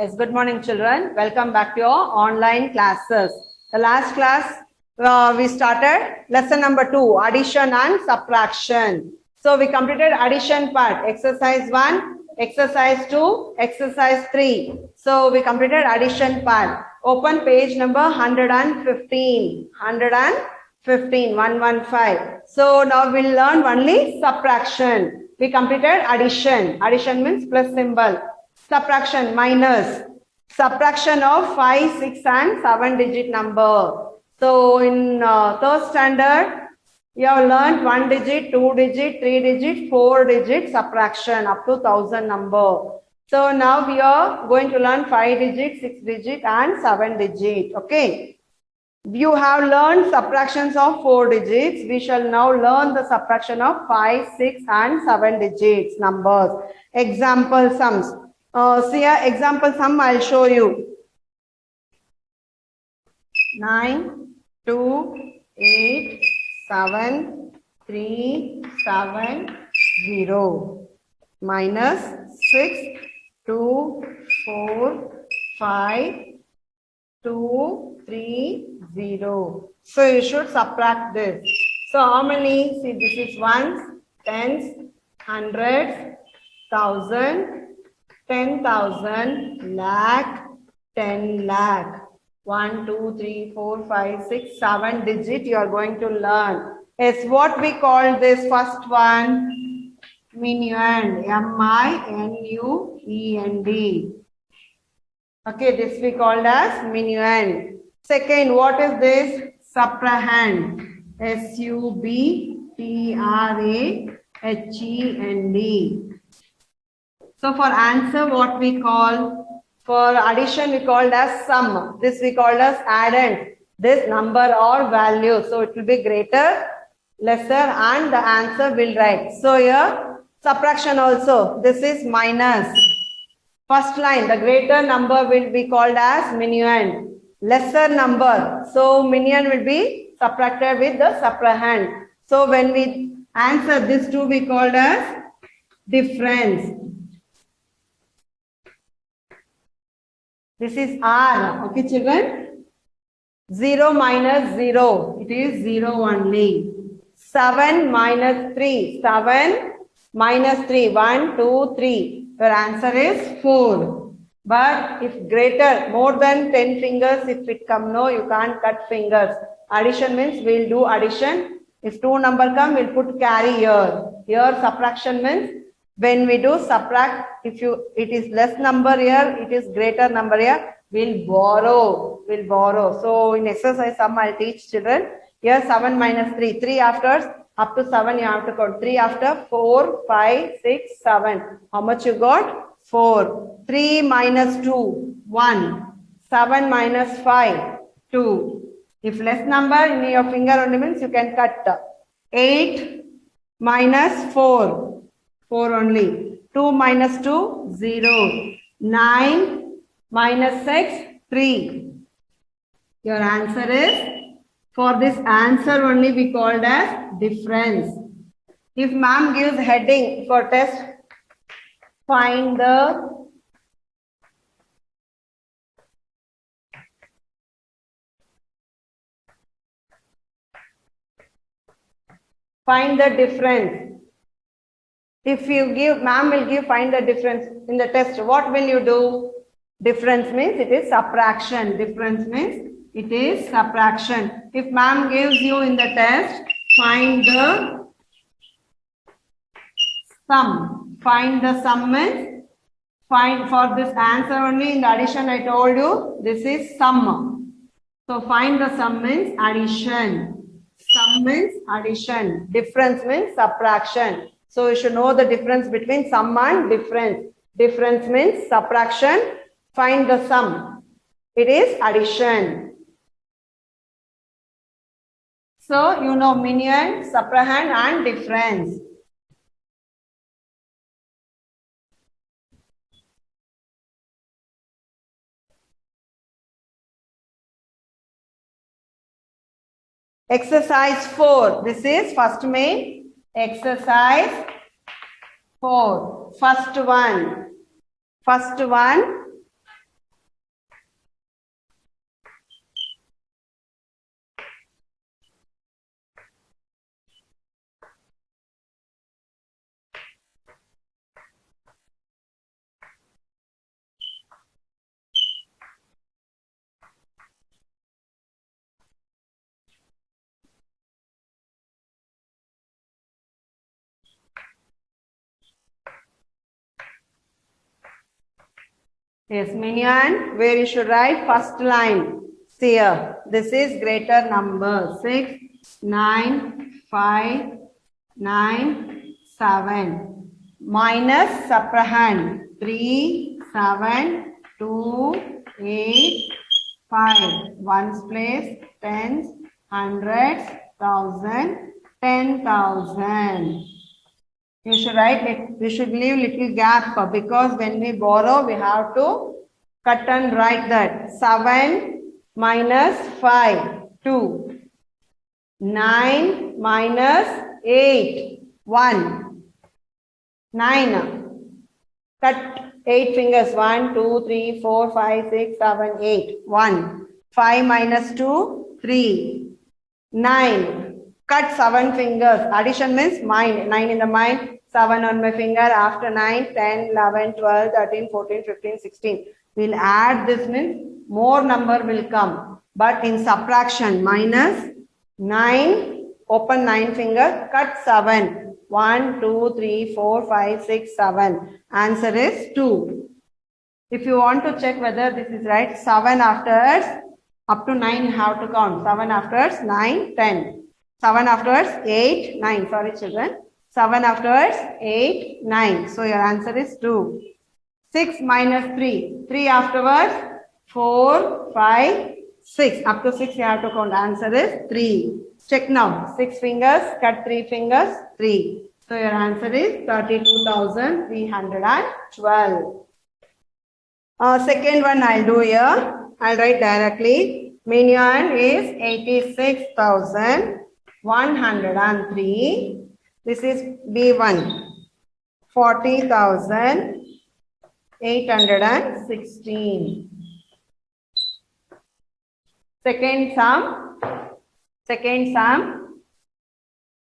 Yes, good morning, children. Welcome back to your online classes. The last class, we started lesson number 2, addition and subtraction. So we completed addition part, exercise 1, exercise 2, exercise 3. So we completed addition part. Open page number 115, 115. So now we'll learn only subtraction. We completed addition. Addition means plus symbol. Subtraction, minus. Subtraction of 5, 6 and 7 digit number. So in third standard, you have learned 1 digit, 2 digit, 3 digit, 4 digit subtraction up to 1000 number. So now we are going to learn 5 digit, 6 digit and 7 digit. Okay. You have learned subtractions of 4 digits. We shall now learn the subtraction of 5, 6 and 7 digits numbers. Example sums. See here, example sum I'll show you. 9, 2, 8, 7, 3, 7, 0. Minus 6, 2, 4, 5, 2, 3, 0. So you should subtract this. So how many? See, this is ones, tens, hundreds, thousand, 10,000, lakh, 10 lakh. 1, 2, 3, 4, 5, 6, 7 digit you are going to learn. It's what we call this first one, minuend, M-I-N-U-E-N-D. Okay, this we called as minuend. Second, what is this? Subtrahend, S-U-B-T-R-A-H-E-N-D. So for answer, what we call, for addition we called as sum. This we called as addend. This number or value. So it will be greater, lesser and the answer will write. So here subtraction also. This is minus. First line, the greater number will be called as minuend. Lesser number. So minuend will be subtracted with the subtrahend. So when we answer this two we called as difference. This is R. Okay, children? 0 minus 0. It is 0 only. 7 minus 3. 7 minus 3. 1, 2, 3. Your answer is 4. But if greater, more than 10 fingers, if it come, no, you can't cut fingers. Addition means we'll do addition. If 2 number come, we'll put carry here. Here subtraction means when we do subtract, if it is less number here, it is greater number here, we'll borrow. So in exercise sum, I'll teach children. Here 7 minus 3. 3 after, up to 7 you have to count. 3 after, 4, 5, 6, 7. How much you got? 4. 3 minus 2, 1. 7 minus 5, 2. If less number in your finger only means you can cut. 8 minus 4. 4 only. 2 minus 2, 0. 9 minus 6, 3. Your answer is, for this answer only we called as difference. If ma'am gives heading for test, find the difference. If you give, ma'am will give find the difference in the test. What will you do? Difference means it is subtraction. Difference means it is subtraction. If ma'am gives you in the test, find the sum. Find the sum means, find for this answer only in the addition I told you, this is sum. So find the sum means addition. Sum means addition. Difference means subtraction. So you should know the difference between sum and difference. Difference means subtraction. Find the sum. It is addition. So you know minuend, subtrahend and difference. Exercise 4. This is first main. Exercise 4. First one. Yes, Minion, where you should write first line. See here, this is greater number. 6, 9, 5, 9, 7. Minus subtrahend. 3, 7, 2, 8, 5. Ones place, tens, hundreds, thousand, 10,000. You should write it. We should leave little gap because when we borrow, we have to cut and write that. 7 minus 5, 2. 9 minus 8, 1. 9. Cut 8 fingers. 1, 2, 3, 4, 5, 6, 7, 8. 1. 5 minus 2, 3. 9. Cut 7 fingers. Addition means mind. 9 in the mind. 7 on my finger. After 9, 10, 11, 12, 13, 14, 15, 16. We'll add this means more number will come. But in subtraction, minus 9, open 9 fingers, cut 7. 1, 2, 3, 4, 5, 6, 7. Answer is 2. If you want to check whether this is right, 7 afterwards, up to 9 you have to count. 7 afterwards, 9, 10. 7 afterwards, 8, 9. Sorry children. 7 afterwards, 8, 9. So your answer is 2. 6 minus 3. 3 afterwards, 4, 5, 6. Up to 6 you have to count. Answer is 3. Check now. 6 fingers, cut 3 fingers, 3. So your answer is 32,312. Second one I'll do here. I'll write directly. Minion is 86,103. This is B1. 40,816. Second sum.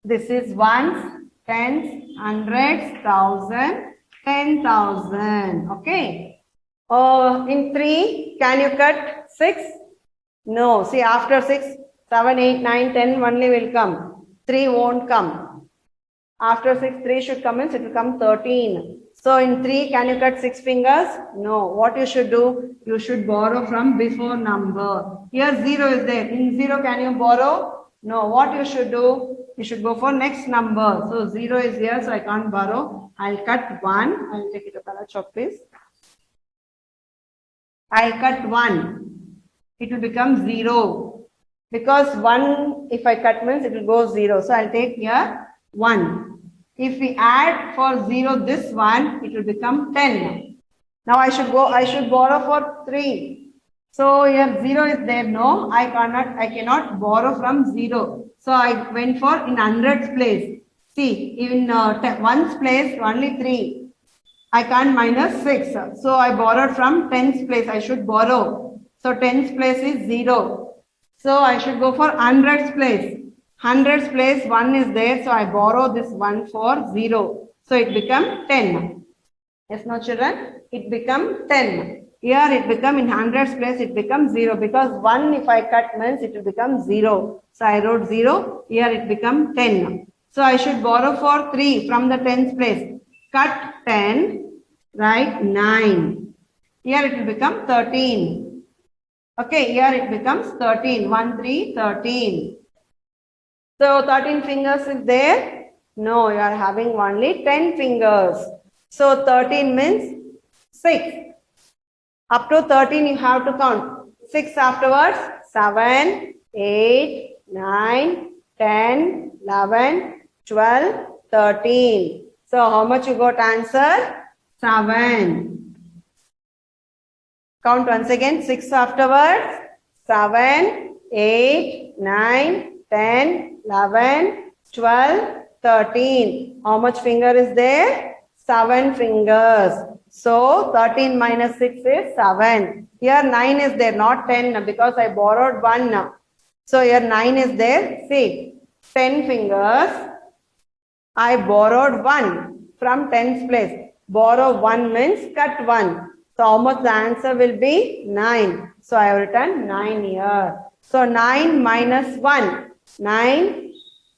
This is ones, tens, hundreds, thousand, 10,000. Okay. In 3, can you cut 6? No. See, after 6, 7, 8, 9, 10 only will come. 3 won't come. After 6, 3 should come in, so it will come 13. So in 3, can you cut 6 fingers? No. What you should do? You should borrow from before number. Here 0 is there. In 0, can you borrow? No. What you should do? You should go for next number. So 0 is here, so I can't borrow. I'll cut 1. I'll take it to color chalk, please. I'll cut 1. It will become 0. Because 1, if I cut means it will go 0. So I'll take here 1. If we add for 0 this one, it will become 10. Now I should borrow for 3. So here 0 is there. No, I cannot borrow from 0. So I went for in hundreds place. See, in ones place only 3. I can't minus 6. So I borrowed from tens place. I should borrow. So tens place is 0. So I should go for hundreds place. Hundreds place 1 is there. So I borrow this 1 for 0. So it becomes 10. Yes, no children? It becomes 10. Here it becomes in hundreds place it becomes 0. Because 1 if I cut means it will become 0. So I wrote 0. Here it becomes 10. So I should borrow for 3 from the tens place. Cut 10, write 9. Here it will become 13. Okay, here it becomes 13. 1, 3, 13. So 13 fingers is there? No, you are having only 10 fingers. So 13 means 6. Up to 13 you have to count. 6 afterwards, 7, 8, 9, 10, 11, 12, 13. So how much you got answer? 7. Count once again. 6 afterwards. 7, 8, 9, 10, 11, 12, 13. How much finger is there? 7 fingers. So 13 minus 6 is 7. Here 9 is there, not 10 because I borrowed 1 now. So here 9 is there. See, 10 fingers. I borrowed 1 from tens place. Borrow 1 means cut 1. So how much the answer will be? 9. So I have written 9 here. So 9 minus 1. 9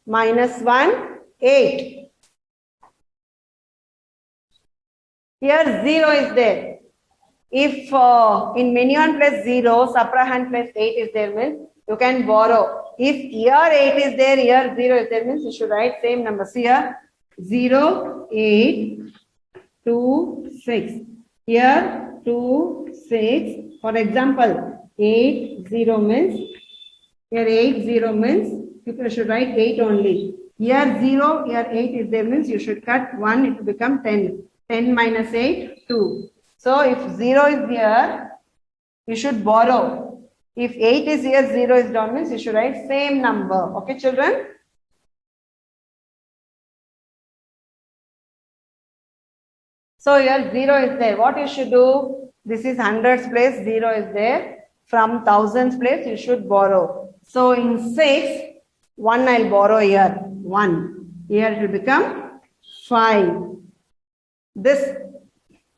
minus 1, 8. Here 0 is there. If in minion plus 0, subtrahend plus 8 is there means you can borrow. If here 8 is there, here 0 is there means you should write same numbers here. 0, 8, 2, 6. Here 2, 6. For example, 8, 0 means, here 8, 0 means you should write 8 only. Here 0, here 8 is there means you should cut 1, it will become 10. 10 minus 8, 2. So if 0 is here, you should borrow. If 8 is here, 0 is down means you should write same number. Okay, children? So here 0 is there. What you should do? This is hundreds place, 0 is there. From thousands place, you should borrow. So in 6, 1 I'll borrow here. 1. Here it will become 5. This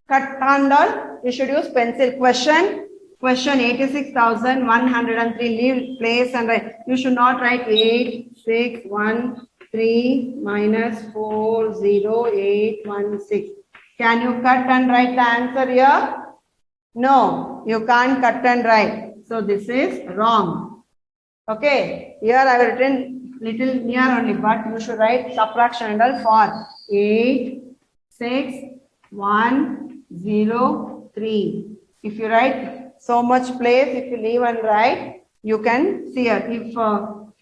cut and all, you should use pencil. Question 86,103. Leave place and write. You should not write 8, 6, 1, 3 minus 4, 0, 8, 1, 6. Can you cut and write the answer here? No, you can't cut and write. So this is wrong. Okay, here I have written little near only, but you should write subtraction and all for 8, 6, 1, 0, 3. If you write so much place, if you leave and write, you can see here. If 4,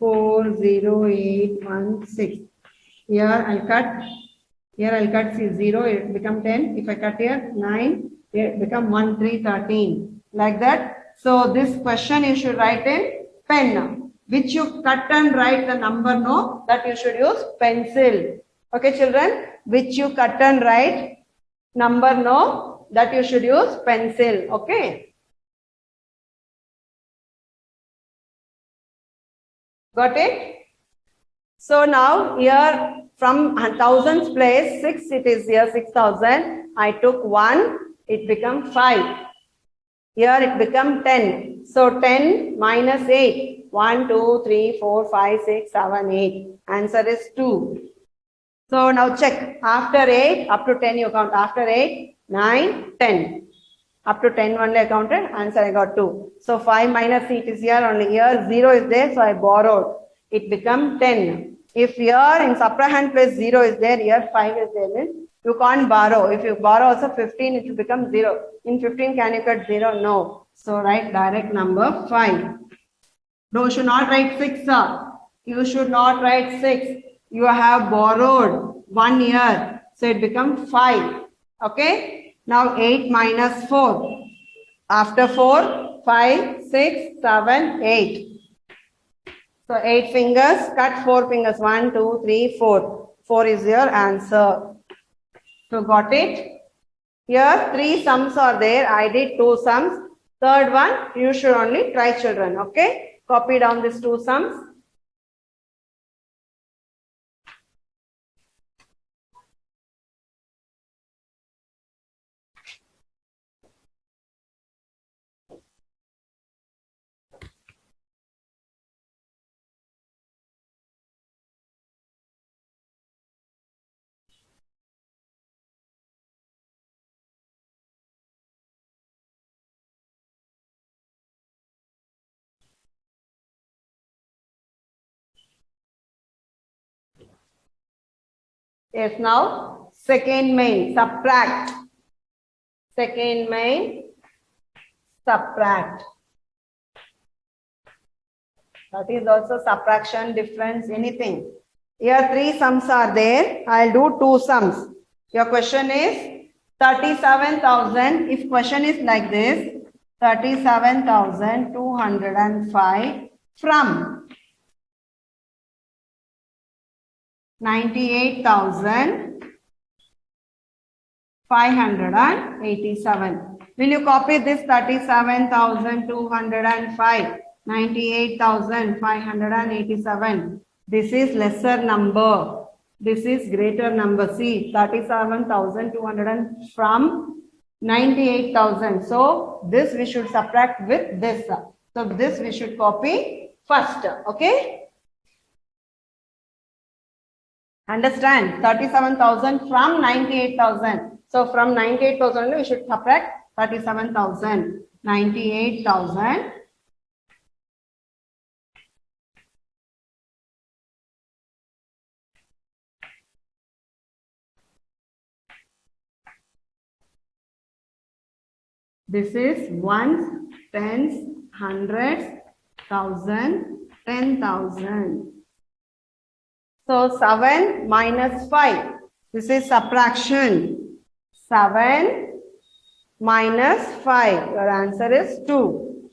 0, 8, 1, 6. Here I'll cut. Here I'll cut 0, it become 10. If I cut here 9, it become 1, 3, 13. Like that. So this question you should write in pen. Which you cut and write the number, no, that you should use pencil. Okay, children? Which you cut and write number, no, that you should use pencil. Okay? Got it? So now here from thousands place, 6 it is here, 6,000. I took 1, it become 5. Here it become 10. So 10 minus 8. 1, 2, 3, 4, 5, 6, 7, 8. Answer is 2. So now check. After 8, up to 10 you count. After 8, 9, 10. Up to 10 only I counted. Answer I got 2. So 5 minus 8 is here only. Here 0 is there. So I borrowed. It become 10. If here in subtrahend place 0 is there, here 5 is there, means you can't borrow. If you borrow also 15, it will become 0. In 15, can you cut 0? No. So write direct number 5. No, you should not write 6, sir. You should not write 6. You have borrowed 1 year. So it becomes 5. Okay. Now 8 minus 4. After 4, 5, 6, 7, 8. So 8 fingers, cut 4 fingers. 1, 2, 3, 4. 4 is your answer. So got it? Here 3 sums are there. I did 2 sums. Third one, you should only try, children. Okay? Copy down these 2 sums. Yes, now second main, subtract. Second main, subtract. That is also subtraction, difference, anything. Here 3 sums are there. I'll do 2 sums. Your question is 37,000. If question is like this, 37,205 from 98,587. Will you copy this 37,205, 98,587? This is lesser number. This is greater number. See, 37,200 from 98,000. So this we should subtract with this. So this we should copy first. Okay. Understand? 37,000 from 98,000. So from 98,000 we should subtract 37,000, 98,000. This is ones, tens, hundreds, thousand, 10,000. So 7 minus 5. This is subtraction. 7 minus 5. Your answer is 2.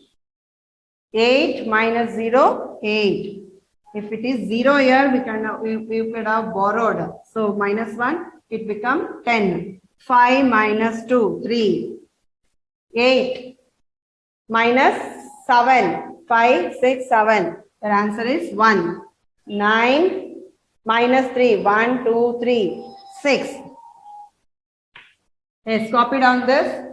8 minus 0, 8. If it is 0 here, we could have borrowed. So minus 1, it becomes 10. 5 minus 2, 3. 8 minus 7, 5, 6, 7. Your answer is 1. 9 minus 3, 1, 2, 3, 6. Yes, copy down this.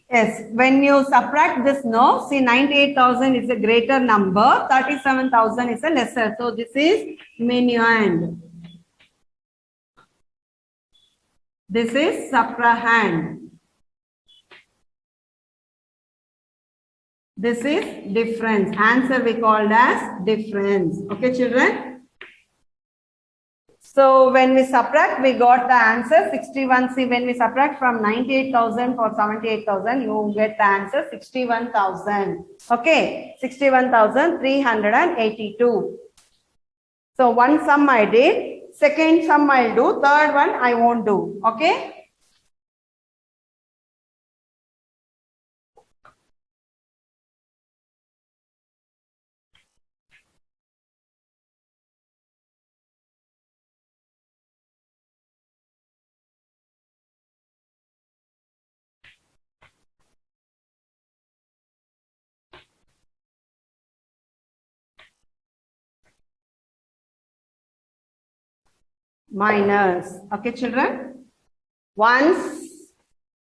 Yes, when you subtract this, no, see 98,000 is a greater number, 37,000 is a lesser. So this is minuend. This is subtrahend. This is difference. Answer we called as difference. Okay, children? So when we subtract, we got the answer 61. See, when we subtract from 98,000 for 78,000, you get the answer 61,000. Okay, 61,382. So one sum I did, second sum I'll do, third one I won't do. Okay. Minus. Okay, children? Ones,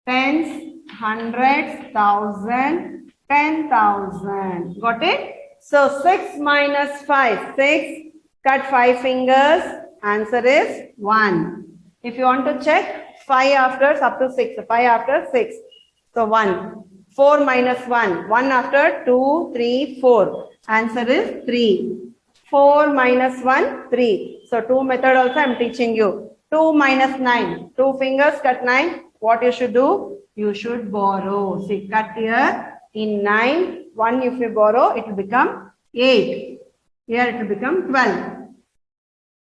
tens, hundreds, thousand, 10,000. Got it? So 6 minus 5. 6. Cut 5 fingers. Answer is 1. If you want to check, 5 after up to 6. 5 after 6. So 1. 4 minus 1. 1 after 2, 3, 4. Answer is 3. 4 minus 1, 3. So 2 method also I am teaching you. 2 minus 9. 2 fingers cut 9. What you should do? You should borrow. See, cut here in 9. 1 if you borrow, it will become 8. Here it will become 12.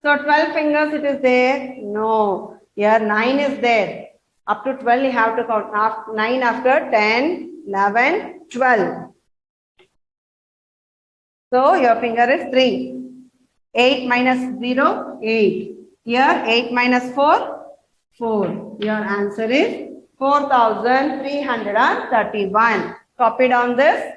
So 12 fingers it is there? No. Here 9 is there. Up to 12 you have to count. 9 after 10, 11, 12. So your finger is 3. 8 minus 0, 8. Here 8 minus 4, 4. Your answer is 4,331. Copy down this.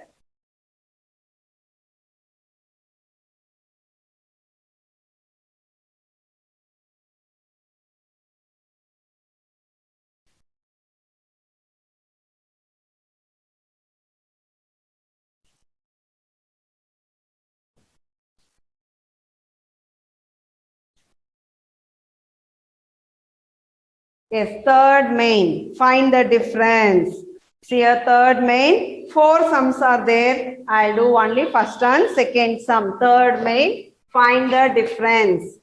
Yes, third main. Find the difference. See a third main. 4 sums are there. I'll do only first and second sum. Third main. Find the difference.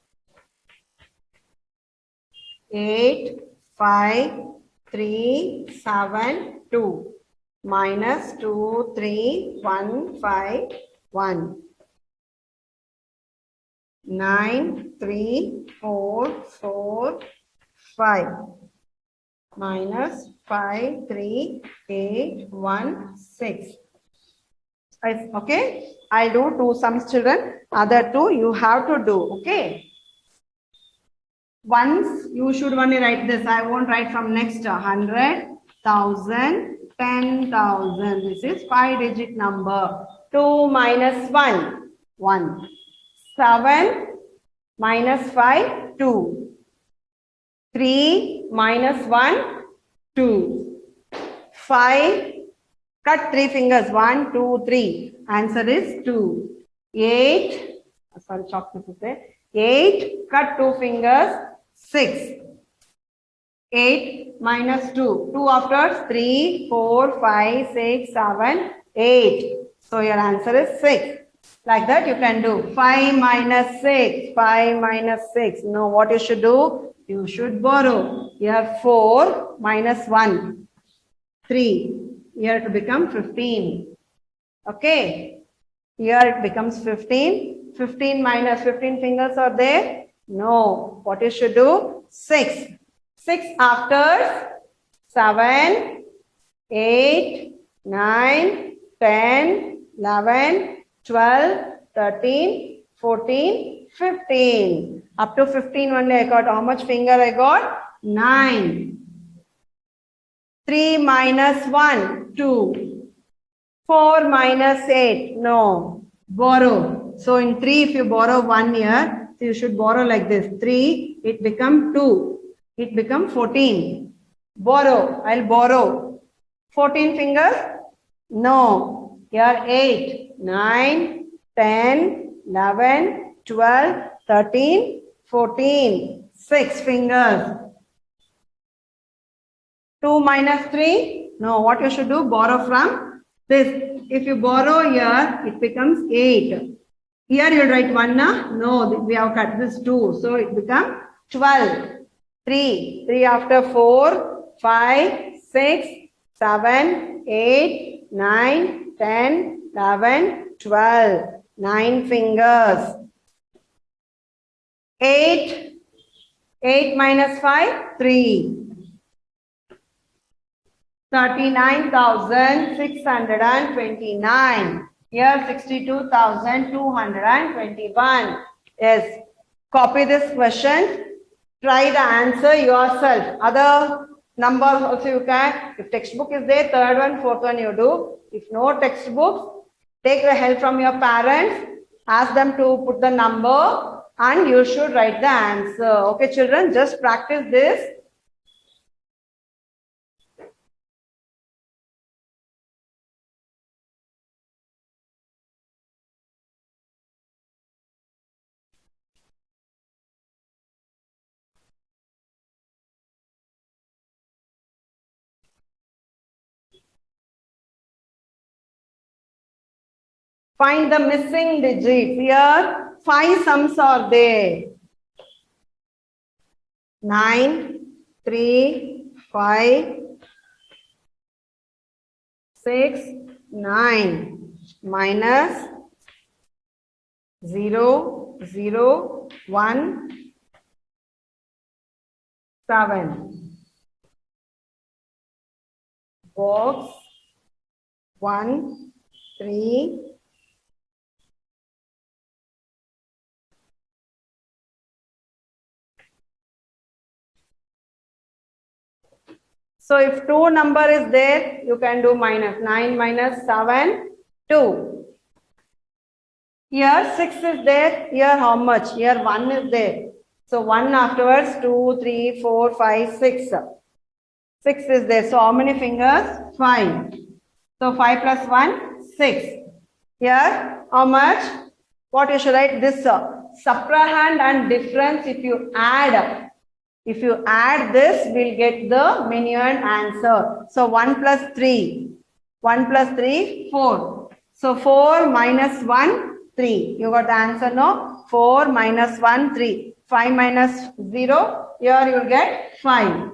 8, 5, 3, 7, 2. Minus 2, 3, 1, 5, 1. 9, 3, 4, 4, 5. Minus 5, 3, 8, 1, 6. Okay, I'll do 2 sums, children. Other 2 you have to do. Okay. Once you should only write this. I won't write from next 100, 1,000, 10,000. This is 5-digit number. 2 minus 1, 1. 7 minus 5, 2. 3 minus 1, 2. 5, cut 3 fingers, 1, 2, 3. Answer is 2. 8, sorry, chalk this is there. 8, cut 2 fingers, 6. 8 minus 2. 2 after 3, 4, 5, 6, 7, 8. So your answer is 6. Like that you can do 5 minus 6. 5 minus 6. No, what you should do? You should borrow. You have 4 minus 1. 3. Here to become 15. Okay. Here it becomes 15. 15 minus 15 fingers are there? No. What you should do? 6. 6 after 7, 8, 9, 10, 11, 12, 13, 14, 15. Up to 15 only I got. How much finger I got? 9. 3 minus 1, 2. 4 minus 8, no. Borrow. So in 3, if you borrow 1 here, so you should borrow like this. 3, it become 2. It become 14. Borrow. I'll borrow. 14 fingers? No. Here 8, 9, 10, 11, 12, 13, 14. 6 fingers. 2 minus 3? No. What you should do? Borrow from this. If you borrow here, it becomes 8. Here you write 1, na? No, we have cut this 2. So it becomes 12. 3. 3 after 4, 5, 6, 7, 8, 9, 10, 11, 12. 9 fingers. 8. 8 minus 5, 3. 39,629. Here 62,221. Yes. Copy this question. Try the answer yourself. Other numbers also you can. If textbook is there, third one, fourth one you do. If no textbooks, take the help from your parents. Ask them to put the number and you should write the answer. Okay, children, just practice this. Find the missing digits. Here, 5 sums are there. 9, 3, 5, 6, 9. Minus 0, 0, 1, 7. Box 1, 3. So if 2 number is there, you can do minus 9 minus 7, 2. Here 6 is there. Here how much? Here 1 is there. So 1 afterwards, 2, 3, 4, 5, 6. 6 is there. So how many fingers? 5. So 5 plus 1, 6. Here how much? What you should write? This subtrahend and difference if you add. If you add this, we'll get the minuend answer. So 1 plus 3. 1 plus 3, 4. So 4 minus 1, 3. You got the answer, no? 4 minus 1, 3. 5 minus 0. Here you will get 5.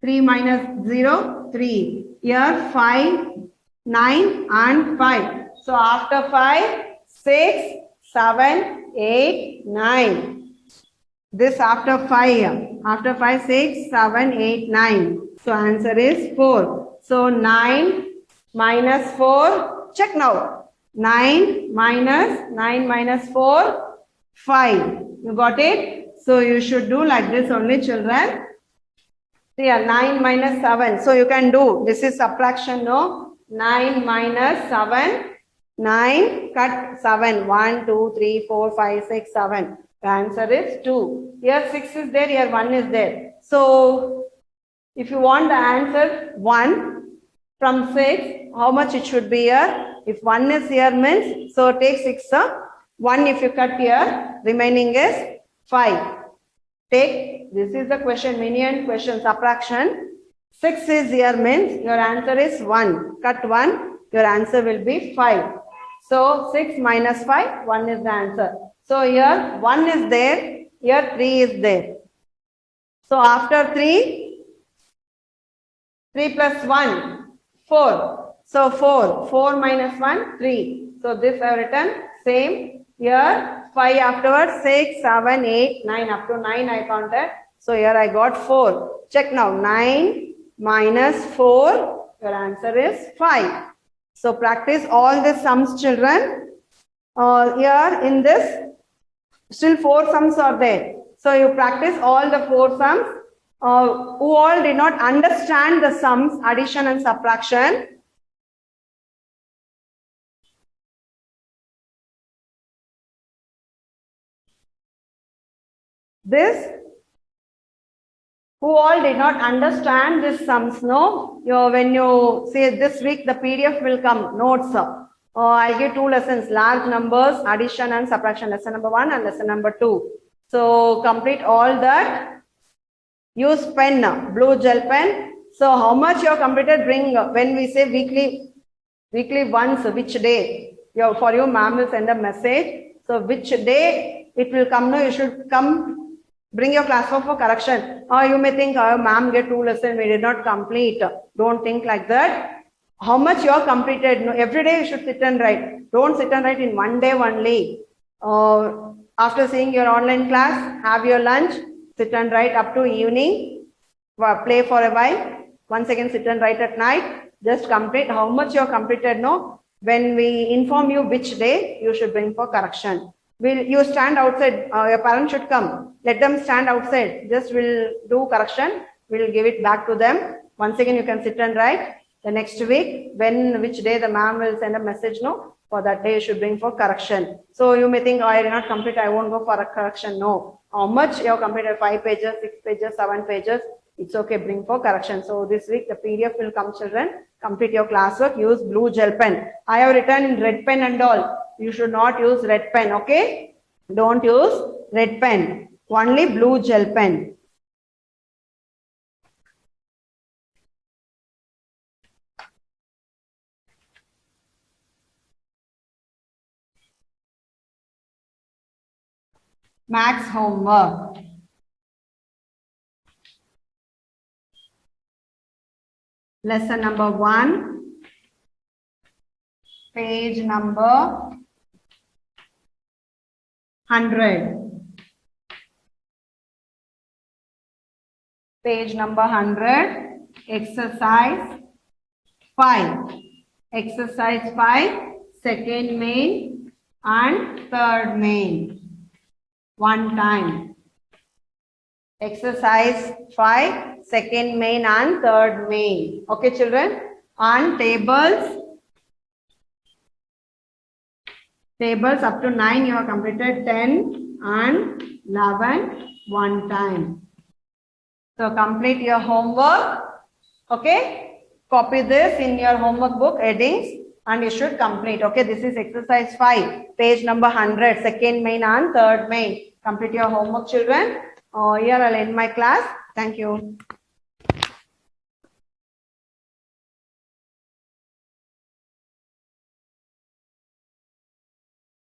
3 minus 0, 3. Here 5, 9 and 5. So after 5, 6, 7, 8, 9. This after 5. After 5, 6, 7, 8, 9. So answer is 4. So 9 minus 4. Check now. 9 minus 4. 5. You got it? So you should do like this only, children. Here 9 minus 7. So you can do. This is subtraction, no? 9 minus 7. 9 cut 7. 1, 2, 3, 4, 5, 6, 7. The answer is 2. Here 6 is there, here 1 is there. So, if you want the answer 1, from 6, how much it should be here? If 1 is here means, so take 6, 1 if you cut here, remaining is 5. Take, this is the question, minion question, subtraction. 6 is here means your answer is 1. Cut 1, your answer will be 5. So 6 minus 5, 1 is the answer. So here 1 is there, here 3 is there. So after 3, 3 plus 1, 4. So 4 minus 1, 3. So this I have written same. Here 5 afterwards, 6, 7, 8, 9. Up to 9 I counted. So here I got 4. Check now. 9 minus 4. Your answer is 5. So practice all the sums, children. Here in this, still 4 sums are there. So you practice all the 4 sums. Who all did not understand the sums, addition and subtraction? This, who all did not understand this sums, no? When you say this week, the PDF will come, notes. I'll give 2 lessons, large numbers, addition and subtraction, lesson number 1 and lesson number 2. So complete all that. Use pen, blue gel pen. So how much you have completed, bring, when we say weekly once, which day? For you, ma'am will send a message. So which day it will come, no, you should come. Bring your classwork for correction. Or you may think, oh, ma'am get 2 lessons, we did not complete. Don't think like that. How much you have completed? No, every day you should sit and write. Don't sit and write in one day only. After seeing your online class, have your lunch, sit and write up to evening. Play for a while. Once again, sit and write at night. Just complete how much you have completed. No, when we inform you which day, you should bring for correction. Will you stand outside? Your parents should come. Let them stand outside. Just we'll do correction. We'll give it back to them. Once again, you can sit and write. The next week, which day the ma'am will send a message, no, for that day you should bring for correction. So you may think, oh, I did not complete, I won't go for a correction. No. How much you have completed? 5 pages, 6 pages, 7 pages. It's okay, bring for correction. So this week the PDF will come, children. Complete your classwork. Use blue gel pen. I have written in red pen and all. You should not use red pen, okay? Don't use red pen. Only blue gel pen. Maths homework. Lesson number 1. Page number 100. Page number 100. Exercise 5. Exercise 5. Second main and third main. One time. Exercise 5. Second main and third main. Okay, children. And tables. Tables up to 9 you have completed. 10 and 11 one time. So complete your homework. Okay. Copy this in your homework book headings and you should complete. Okay. This is exercise 5. Page number 100. Second main and third main. Complete your homework, children. Here I'll end my class. Thank you.